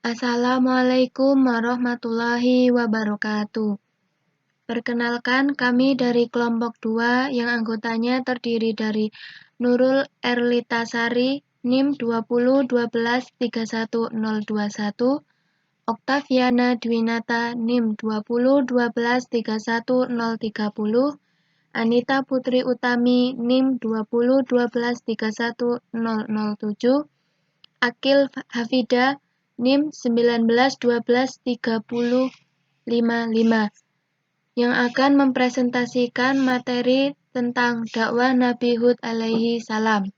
Assalamualaikum warahmatullahi wabarakatuh. Perkenalkan, kami dari kelompok 2 yang anggotanya terdiri dari Nurul Erlitasari, NIM 20123101, Oktaviana Dwinata, NIM 2012313030, Anita Putri Utami, NIM 2012310007, Akil Hafida, NIM 19123055, yang akan mempresentasikan materi tentang dakwah Nabi Hud alaihi salam.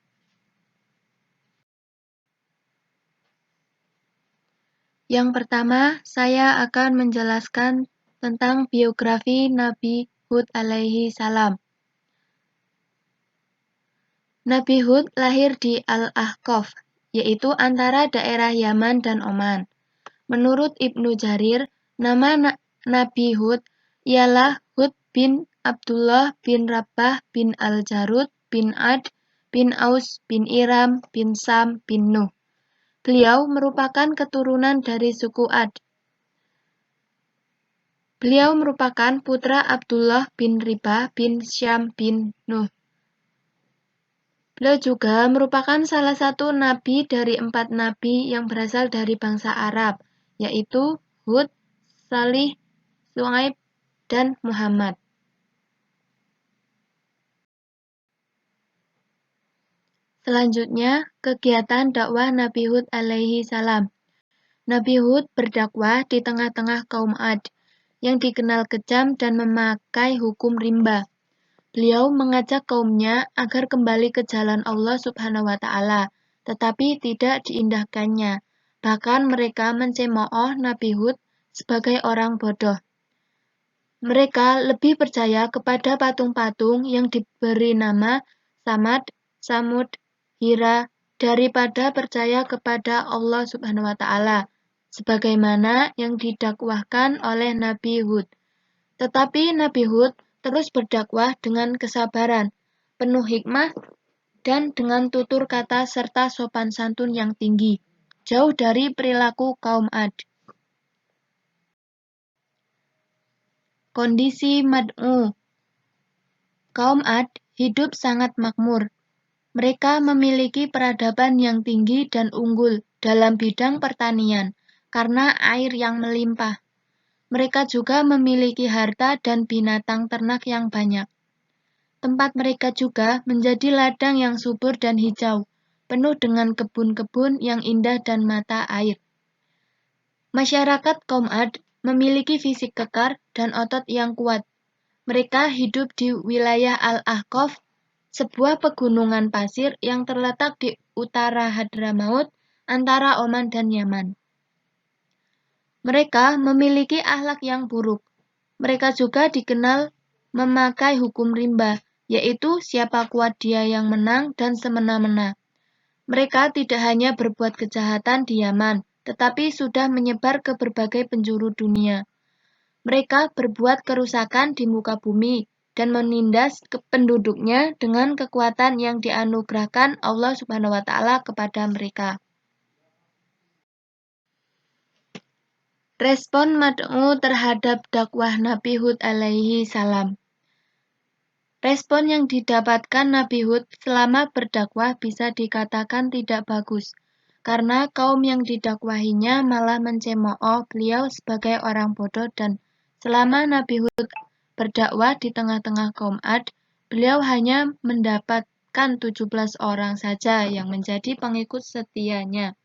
Yang pertama, saya akan menjelaskan tentang biografi Nabi Hud alaihi salam. Nabi Hud lahir di Al-Ahqaf, yaitu antara daerah Yaman dan Oman. Menurut Ibnu Jarir, nama Nabi Hud ialah Hud bin Abdullah bin Rabbah bin Al-Jarud bin Ad bin Aus bin Iram bin Sam bin Nuh. Beliau merupakan keturunan dari suku Ad. Beliau merupakan putra Abdullah bin Ribah bin Syam bin Nuh. Beliau juga merupakan salah satu nabi dari 4 nabi yang berasal dari bangsa Arab, yaitu Hud, Salih, Syuaib, dan Muhammad. Selanjutnya, kegiatan dakwah Nabi Hud alaihi salam. Nabi Hud berdakwah di tengah-tengah kaum Ad, yang dikenal kejam dan memakai hukum rimba. Beliau mengajak kaumnya agar kembali ke jalan Allah Subhanahu wa Ta'ala, tetapi tidak diindahkannya. Bahkan mereka mencemooh Nabi Hud sebagai orang bodoh. Mereka lebih percaya kepada patung-patung yang diberi nama Samad, Samud, Hira daripada percaya kepada Allah Subhanahu wa Ta'ala, sebagaimana yang didakwahkan oleh Nabi Hud. Tetapi Nabi Hud terus berdakwah dengan kesabaran, penuh hikmah, dan dengan tutur kata serta sopan santun yang tinggi, jauh dari perilaku kaum Ad. Kondisi mad'u. Kaum Ad hidup sangat makmur. Mereka memiliki peradaban yang tinggi dan unggul dalam bidang pertanian karena air yang melimpah. Mereka juga memiliki harta dan binatang ternak yang banyak. Tempat mereka juga menjadi ladang yang subur dan hijau, penuh dengan kebun-kebun yang indah dan mata air. Masyarakat kaum Ad memiliki fisik kekar dan otot yang kuat. Mereka hidup di wilayah Al-Ahqaf, sebuah pegunungan pasir yang terletak di utara Hadramaut, antara Oman dan Yaman. Mereka memiliki akhlak yang buruk. Mereka juga dikenal memakai hukum rimba, yaitu siapa kuat dia yang menang dan semena-mena. Mereka tidak hanya berbuat kejahatan di Yaman, tetapi sudah menyebar ke berbagai penjuru dunia. Mereka berbuat kerusakan di muka bumi dan menindas penduduknya dengan kekuatan yang dianugerahkan Allah Subhanahu wa Ta'ala kepada mereka. Respon mad'u terhadap dakwah Nabi Hud alaihi salam. Respon yang didapatkan Nabi Hud selama berdakwah bisa dikatakan tidak bagus, karena kaum yang didakwahinya malah mencemooh beliau sebagai orang bodoh, dan selama Nabi Hud berdakwah di tengah-tengah kaum Ad, beliau hanya mendapatkan 17 orang saja yang menjadi pengikut setianya.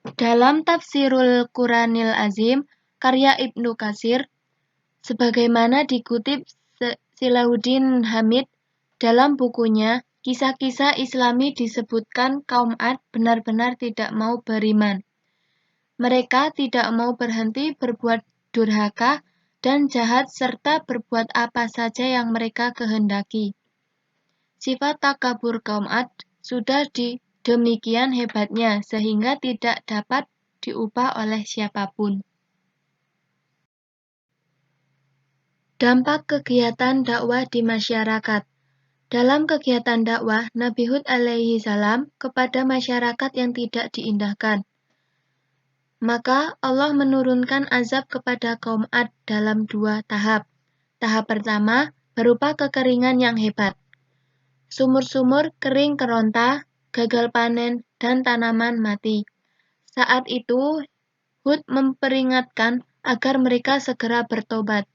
Dalam Tafsirul Quranil Azim, karya Ibnu Katsir, sebagaimana dikutip Silahuddin Hamid dalam bukunya, kisah-kisah Islami disebutkan kaum Ad benar-benar tidak mau beriman. Mereka tidak mau berhenti berbuat durhaka dan jahat serta berbuat apa saja yang mereka kehendaki. Sifat takabur kaum Ad sudah demikian hebatnya sehingga tidak dapat diubah oleh siapapun. Dampak kegiatan dakwah di masyarakat. Dalam kegiatan dakwah Nabi Hud alaihi salam kepada masyarakat yang tidak diindahkan, Maka Allah menurunkan azab kepada kaum Ad dalam 2 tahap. Tahap pertama berupa kekeringan yang hebat. Sumur-sumur kering keronta, gagal panen, dan tanaman mati. Saat itu Hud memperingatkan agar mereka segera bertobat.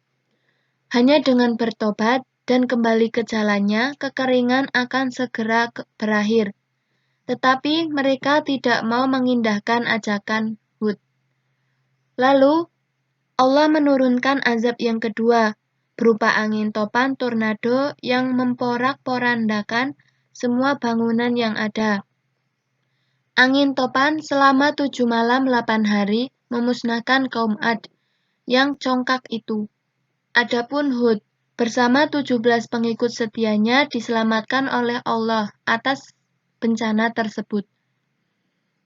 Hanya dengan bertobat dan kembali ke jalannya, kekeringan akan segera berakhir. Tetapi mereka tidak mau mengindahkan ajakan Hud. Lalu, Allah menurunkan azab yang kedua, berupa angin topan tornado yang memporak-porandakan semua bangunan yang ada. Angin topan selama 7 malam 8 hari memusnahkan kaum Ad yang congkak itu. Adapun Hud bersama 17 pengikut setianya diselamatkan oleh Allah atas bencana tersebut.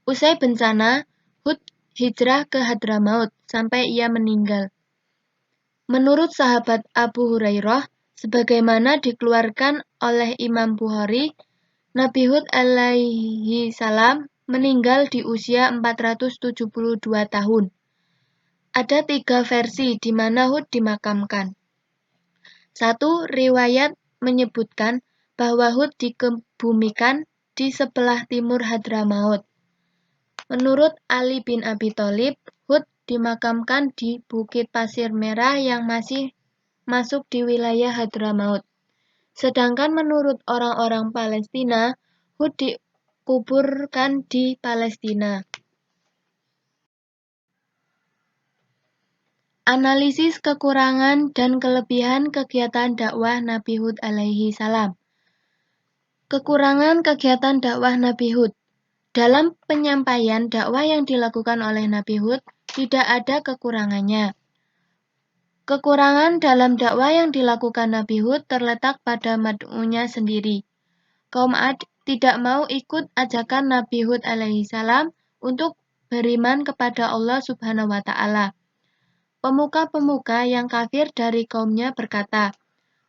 Usai bencana, Hud hijrah ke Hadramaut sampai ia meninggal. Menurut sahabat Abu Hurairah, sebagaimana dikeluarkan oleh Imam Bukhari, Nabi Hud alaihi salam meninggal di usia 472 tahun. Ada 3 versi di mana Hud dimakamkan. Satu riwayat menyebutkan bahwa Hud dikebumikan di sebelah timur Hadramaut. Menurut Ali bin Abi Thalib, Hud dimakamkan di Bukit Pasir Merah yang masih masuk di wilayah Hadramaut. Sedangkan menurut orang-orang Palestina, Hud dikuburkan di Palestina. Analisis kekurangan dan kelebihan kegiatan dakwah Nabi Hud alaihi salam. Kekurangan kegiatan dakwah Nabi Hud. Dalam penyampaian dakwah yang dilakukan oleh Nabi Hud, tidak ada kekurangannya. Kekurangan dalam dakwah yang dilakukan Nabi Hud terletak pada mad'unya sendiri. Kaum Ad tidak mau ikut ajakan Nabi Hud alaihi salam untuk beriman kepada Allah Subhanahu wa taala. Pemuka-pemuka yang kafir dari kaumnya berkata,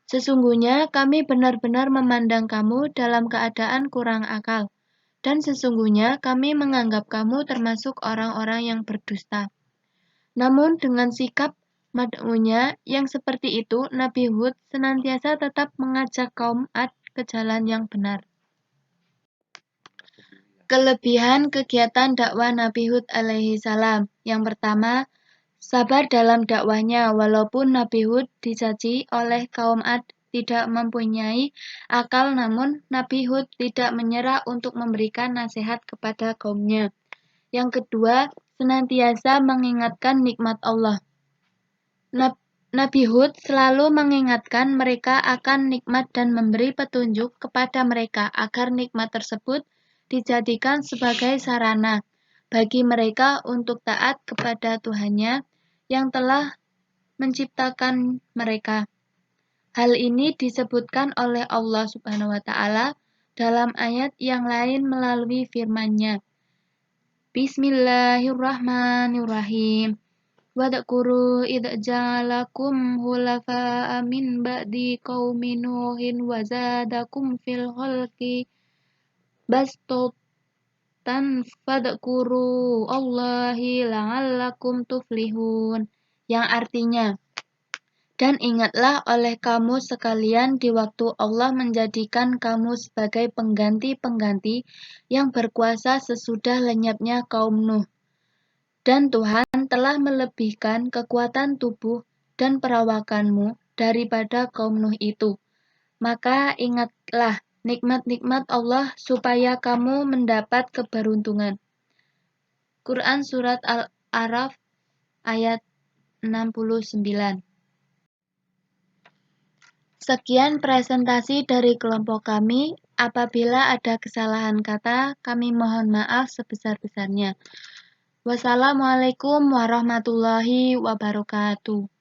"Sesungguhnya kami benar-benar memandang kamu dalam keadaan kurang akal. Dan sesungguhnya kami menganggap kamu termasuk orang-orang yang berdusta." Namun dengan sikap mad'unya yang seperti itu, Nabi Hud senantiasa tetap mengajak kaum Ad ke jalan yang benar. Kelebihan kegiatan dakwah Nabi Hud alaihi salam. Yang pertama, sabar dalam dakwahnya walaupun Nabi Hud dicaci oleh kaum Ad tidak mempunyai akal, namun Nabi Hud tidak menyerah untuk memberikan nasihat kepada kaumnya. Yang kedua, senantiasa mengingatkan nikmat Allah. Nabi Hud selalu mengingatkan mereka akan nikmat dan memberi petunjuk kepada mereka agar nikmat tersebut dijadikan sebagai sarana bagi mereka untuk taat kepada Tuhannya yang telah menciptakan mereka. Hal ini disebutkan oleh Allah Subhanahu wa taala dalam ayat yang lain melalui firman-Nya. Bismillahirrahmanirrahim. Wadhkuru idza ja'alakum khulafa'a min ba'di qaumi Nuhin wa zadakum fil khalqi bastatan fadhkuru Allahi la'allakum tuflihun. Yang artinya, dan ingatlah oleh kamu sekalian di waktu Allah menjadikan kamu sebagai pengganti-pengganti yang berkuasa sesudah lenyapnya kaum Nuh. Dan Tuhan telah melebihkan kekuatan tubuh dan perawakanmu daripada kaum Nuh itu. Maka ingatlah nikmat-nikmat Allah supaya kamu mendapat keberuntungan. Quran Surat Al-A'raf ayat 69. Sekian presentasi dari kelompok kami. Apabila ada kesalahan kata, kami mohon maaf sebesar-besarnya. Wassalamualaikum warahmatullahi wabarakatuh.